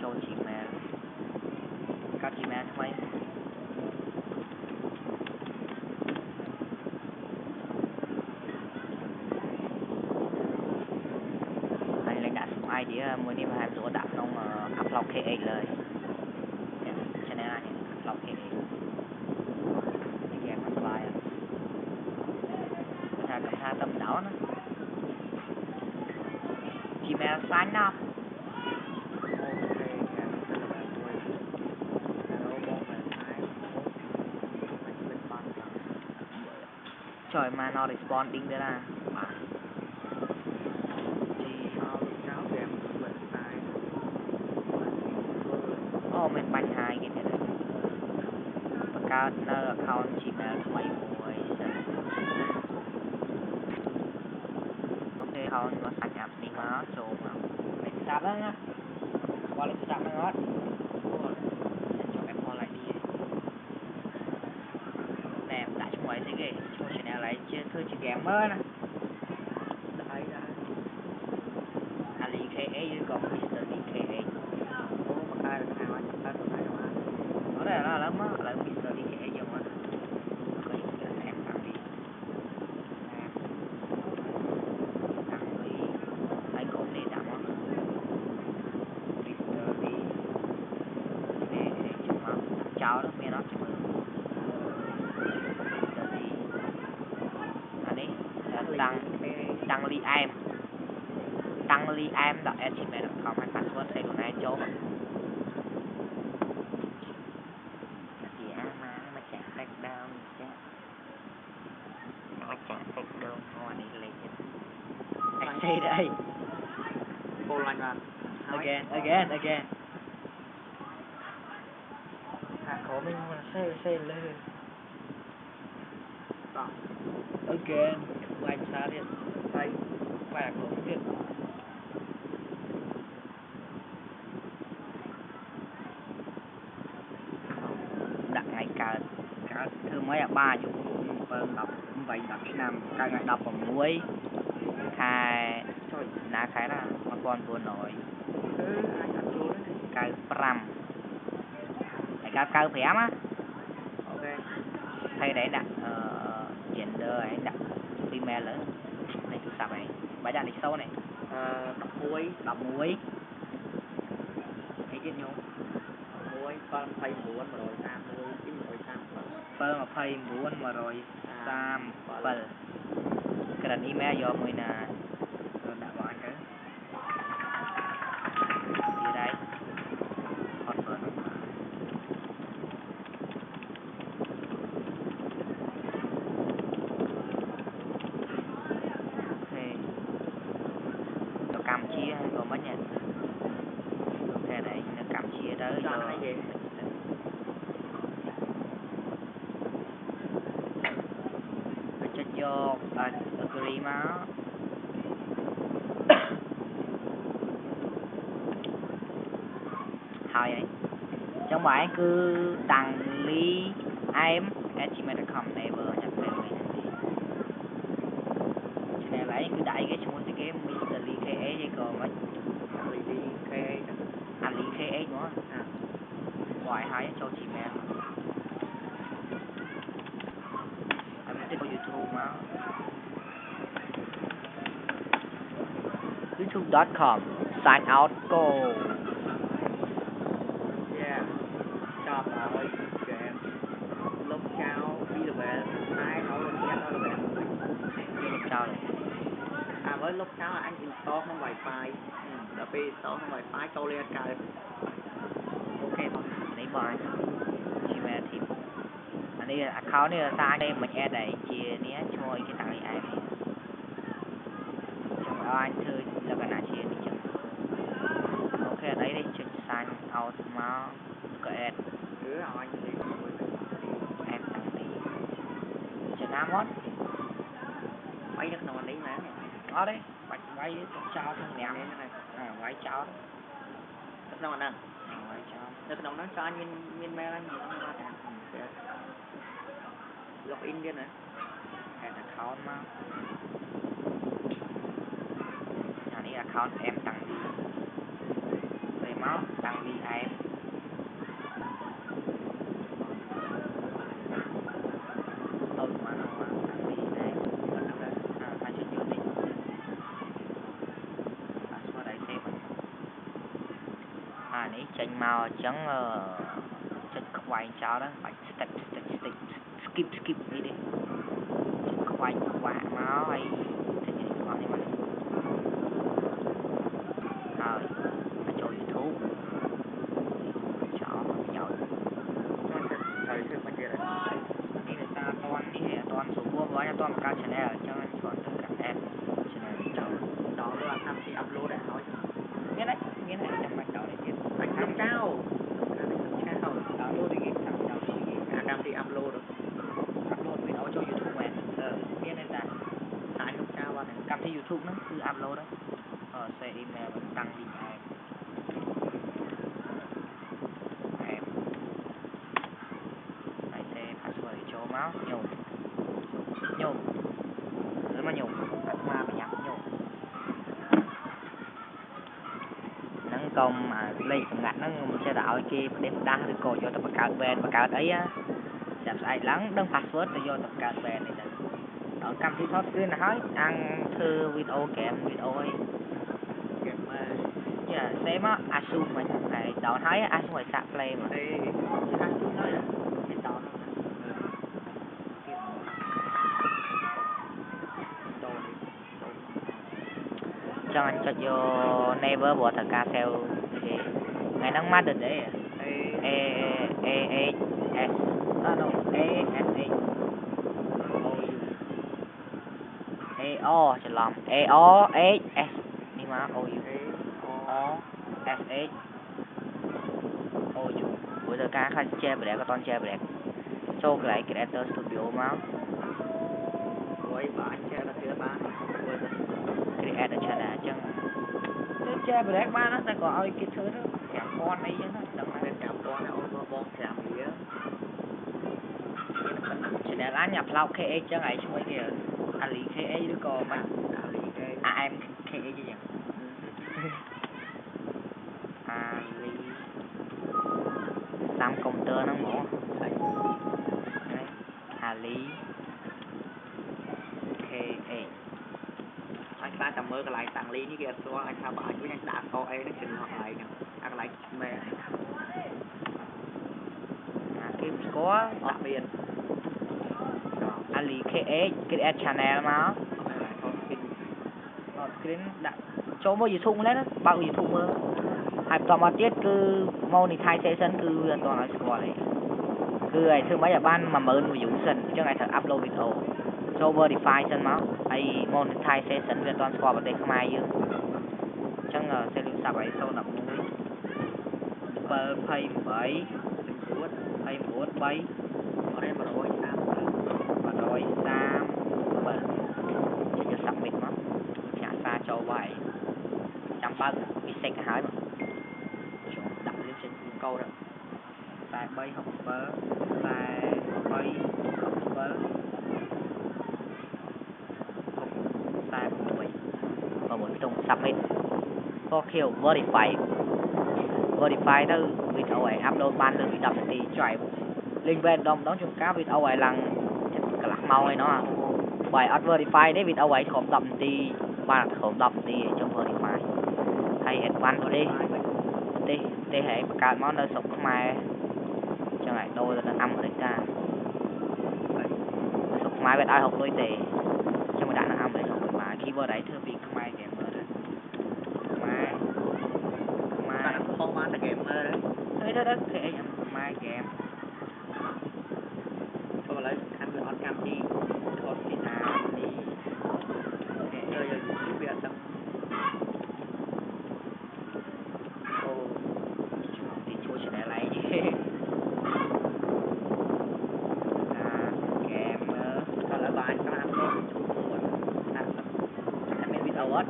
ចូល Gmail កាត់ Gmail ថ្មីហើយលេងដាក់ idea មួយនេះប្រហែលស្រួលដាក់ក្នុង upload KX លើយ channel នេះ upload KX នេះមកស្បាយថាកំថាតំដោណា Gmail sign up trời mà nó responding đây là mình bánh hai cái này và cao nó account Gmail mấy mùi ok account nó sạch nhập đi nó chỗ mà mình sắp đó nha qua lên sắp nó hết cho em coi lại đi nè đã chung mấy thế kì chung channel lại chưa thôi chỉ game mới nè đây đây Ali KA còn Mr. KA ở đây là lắm á, là Mr. DKA dùng á, có những cái em tặng đi, ai cũng đi đậm á, Mr. D, để chụp máu, cháu đó nghe nó chụp Mr. D, anh ấy đăng li em đọc gmail.com hay password thay đổi này chỗ say đây again khổ mình say lên again quay xa đi đây và khổ biết đặt ngày cả thứ mấy 3 chục 4 đọc vậy đọc năm cả ngày đọc bằng muối khai ná khai là mà con buồn nổi cái pram cái cao phép á ok thay đấy đặt gender ấy đặt female nữa này tôi sao này bài đặt lịch sâu này đọc muối thấy chưa nhung muối con phay muốn mà rồi sam muối chín rồi sam pơ mà phay muốn mà rồi sam pơ cái đàn email do mình là đã bỏ anh cái gì đây hot phở ok nó Campuchia hay còn mấy nhỉ ok này nó Campuchia tới rồi cho vô agree mà thôi vậy trong bài cứ đăng ly em gmail.com never nhập về mình cho nên lấy cứ đẩy cái xuống cái Mr. Lee KA vậy còn mấy anh Lee KA nữa ngoài hai cho Gmail anh biết có YouTube mà youtube.com sign out go yeah chào mọi người em lúc chào đi được về ai nói lên nhanh đó là về lúc chào với lúc chào anh install không wifi đã bị install không wifi câu lên cài ok thôi lấy bài Gmail thì anh đi account này là sai đây mình add đây chia nhé cho cái thằng này ai anh chơi là cái nào chia đi chứ ok đấy đi chụp sign out mà có add rồi em tăng đi cho nam hết quay được nào đấy mà đó đấy bạch quay cho thằng ném này quay cho được nào nè quay cho được nào nó cho anh min mail anh login đi nè add account mà account em tăng đi về máu tăng đi này chênh màu trắng chất quay cho đó phải skip đi đi quay quả máu hay thì gì con này mà rồi cho YouTube cho nhỏ thời sự mà kia đấy đi người ta toàn số mua gói cho toàn cao channel cho anh chọn tất cả em channel cho đó là tham thì upload để nói nghe đấy trong bài đầu này kia anh tham cao đó luôn thì game tham đầu thì tham thì upload video cho YouTube mà nghe này là tại không cao bạn cam thì YouTube nó cứ upload đó xe email mình đăng đi em phải xe password cho máu nhung nếu mà nhung mà phải nhắm nhung nắng công mà lấy cũng ngặt nó sẽ đạo kia đem đá được coi cho tập cao bền và cao ấy á chạm sai lắng đăng password để vô tập cao bền này ở cam thì thoát cứ nói ăn thư video kèm video ấy kèm mà dạ xem á Asus mà này đó thấy Asus ngoài sạc play mà đây Asus nói là cái đó cho anh cho vô never bỏ thật ca theo thì ngày nắng mát được để s no o chờ lòng o s nhưng mà o s o u buổi giờ ca khai che bẹt có toàn che bẹt cho cái creator studio máu với bạn che là thứ ba creator channel chân che bẹt ba nó ta có ai cái thứ đó kẹp con ấy chứ nó đừng là kẹp con nó bom chạm gì á channel lá nhập lau KE cho ngày xuôi kìa Ali KE đứa con mấy em KE gì vậy Ali Sam công tơ nó ngủ Ali KE anh ta cầm mơ cái lại tặng ly như kia cho anh sao bảo với anh đã có ấy nó chừng hoặc lại nè ăn lại mẹ kim có đặc biệt Ali KE cái channel mà screen đã chỗ mua YouTube lên đó bao YouTube mơ hai toàn mà tiết cứ monetization cứ toàn là score này cứ ai thương mấy nhà ban mà mượn mà dùng sân cho ngày thật upload video cho verify sân máu ai monetization về toàn score và đây không ai dương chẳng ngờ sẽ lưu sắp ấy sâu nằm mũi pay 7 pay 4 bay ở đây mà rồi sao chỉ cho sắp mịt máu nhà xa cho vậy trăm ba bị xe cả hai mà đặt lên trên câu đó tại bay học vớ tại bay học vớ tại bay và một cái đồng submit có kiểu verify đó video ấy upload ban lên đọc thì chạy link bên đông đón chung cá video ấy là cả lạc mau ấy nó bài verify đấy video ấy khổng đậm thì ba khổng đậm thì trong verify hay advanced đi hệ cả món nơi sụp mai cho ngày đôi là âm ở đây ta sụp mai bên ai học đôi tề cho mình đã là âm để sụp mà khi vừa đấy thưa việc mai game mơ đấy mai không bán là game mơ đấy thế đó thì em mai game cho lấy khăn về on cam đi còn thì đi chơi giờ YouTube bây giờ xong thì chua sẽ để lại game còn là bài các anh có anh biết video hết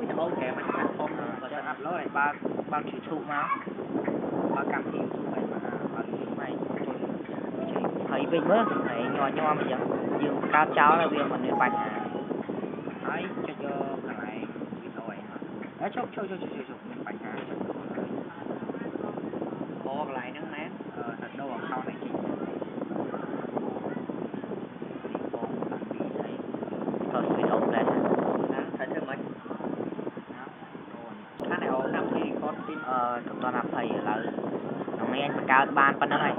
video kèm anh看không và sẽ upload này bao YouTube mà bao cam thì YouTube này mà bao YouTube này thấy bình mới thấy nhỏ mà chẳng dương cao cháu là việc mình nên bạch ấy cho cái này video này ấy cho mình bạch có lại nữa nè thật đâu ở sau này chị thôi video lên thấy thêm mấy cái này ổn năm thì con tin cực đoan là thầy là hôm nay anh phải cao ban phân đó này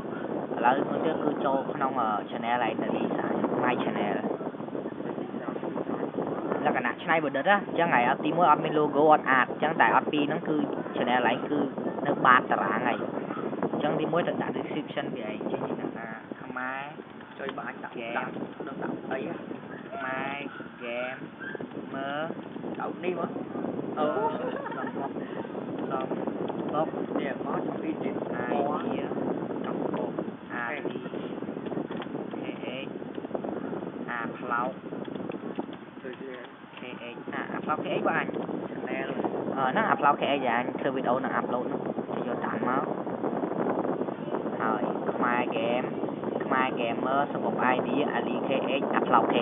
là mới trước cứ cho không ở channel này là đi xài mai channel là cái nãy channel vừa đất á chẳng ngày ở tí mỗi admin logo on ad chẳng tại admin nó cứ channel này cứ nó ba tả ngày chẳng tí mỗi thật đã description về anh chứ như là không mai chơi bạn đặt game nó đặt ấy á mai game mơ đậu đi mà xong bốc nè có trong đi trên ai kia trong bốc ai đi khe cloud khe cloud khe của anh nè rồi nó upload khe và anh thưa video nó upload nó thì vô tặng máu rồi mai game số một ID ali khe upload khe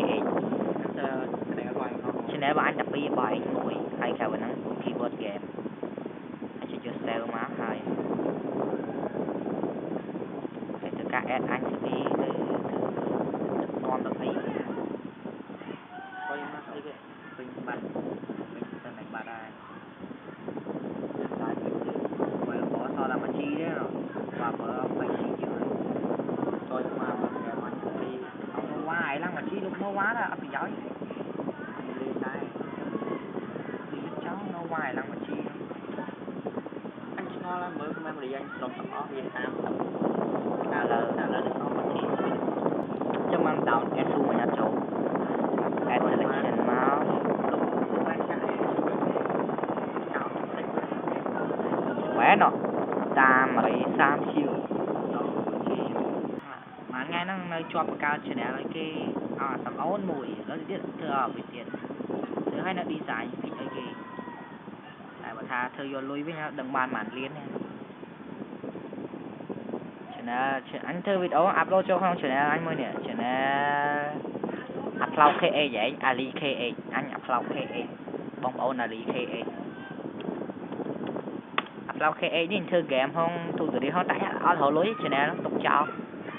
channel của anh tập đi bài mũi hay khảo vấn keyword game anh sẽ cho sale má hai để tất cả ad anh sẽ đi từ non được ấy coi mà thấy cái mình bật tên này bật ra rồi có so là mà chi đấy và mở phải chi chứ coi mà cái mà đi ông nó hoài lắm mà chi lúc nó quá là ấp bị giỏi nó hoài lắm mà chi anh cho là mới không em anh xong tập đó Việt Nam tập là được không mà chi cho mang down SU mà nhặt chỗ add selection mouse khỏe nó ta mấy 3 triệu mà ngay nó nơi cho cao trên này cái tầm áo mùi nó biết thừa bị tiền thứ hai nó đi dài cái gì tại mà tha thơ vô lui với nhau đừng bàn màn liên này cho nên anh thơ video upload cho không cho nên anh mới nè cho nên upload KE vậy ali KE anh upload KE bông ôn ali KE upload KE nhìn thơ game không thu từ đi không tại ở hồ lối cho nên tục chào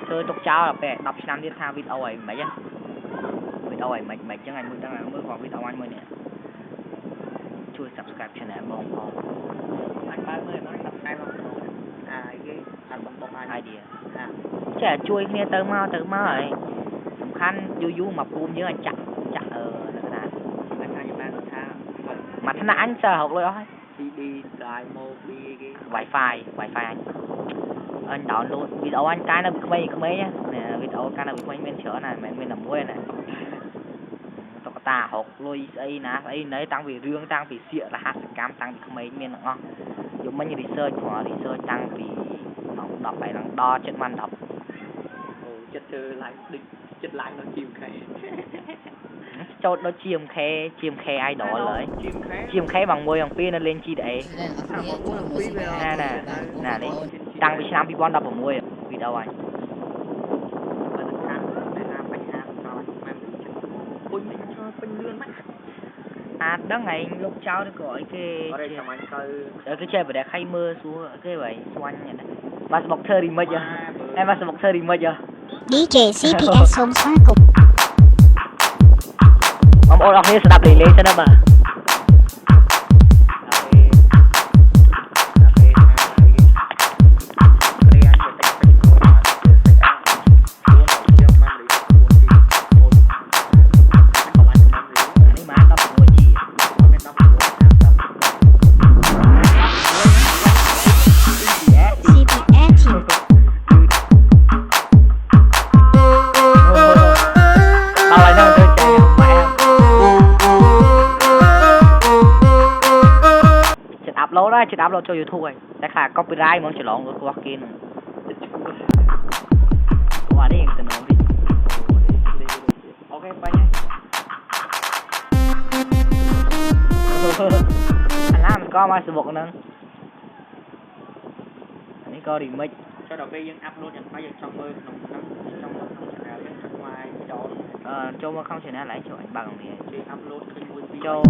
thơ tục chào là về đọc năm đi theo video ấy mấy chứ video ấy mấy chứ ngày mới còn video anh mới nè chui subscribe channel bông anh 30 mới subscribe không cái anh bông anh idea chả chui nghe tới mau rồi tầm khăn du mà cuốn với anh chặt là cái nào anh thay bạn tha mà thế nào anh sợ học rồi thôi đi lại một đi cái wifi anh download video anh cái nó bị không mấy nhá nè video cái nó bị không bên chở này mình làm quên này ta học lôi ấy nấy tăng vì riêng tăng vì xịa là hạt cam tăng vì không mấy miền ngon dùng mấy như research tăng vì nó đọc phải nó đo chất man đọc chất lại nó chìm khe cho nó chìm khe ai đỏเลยchìm khe bằng môi bằng pin nó lên chi để nè đi tăng vì năm bị bon đập vào môi vì đâu anh đó ngày lúc cháu nó gọi cái chơi về để khay mưa xuống cái vậy xoanh vậy đó mà bọc thơ đi mất chưa em mà bọc thơ đi mất chưa DJ CPS Home Circle ông ôn học như sẽ đạp lên cho nó mà chỉ upload cho YouTube rồi,แต่ขา copyright มันจะลองก็ว่ากินว่านี่สนุกดิโอเคไปเนี่ยอันนั้นมันก็มาสบุกนึงอันนี้ก็รีมิก cho đầu tiên upload những file trong mơ trong không channel những trong ngoài cho ចូលមកក្នុង channel ឡើងចូលអញបើកនេះ ជួយ upload ឃើញមួយពីរ ចូល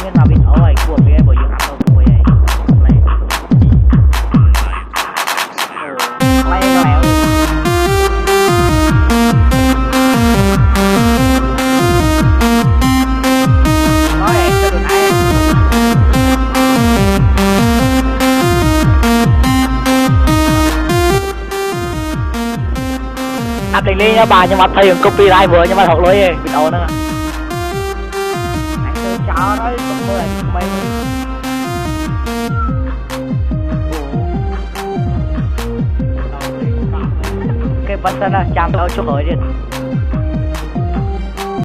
មានមកវីដេអូហើយគួរវាបើយើងអាប់ឡូតមួយហើយខ្លី app định lý nha bà nhưng mà thấy những copyright vừa nhưng mà học lỗi ấy video nữa anh chơi chó đấy không mưa mày cái bắn sân là chạm đâu chỗ hỏi đi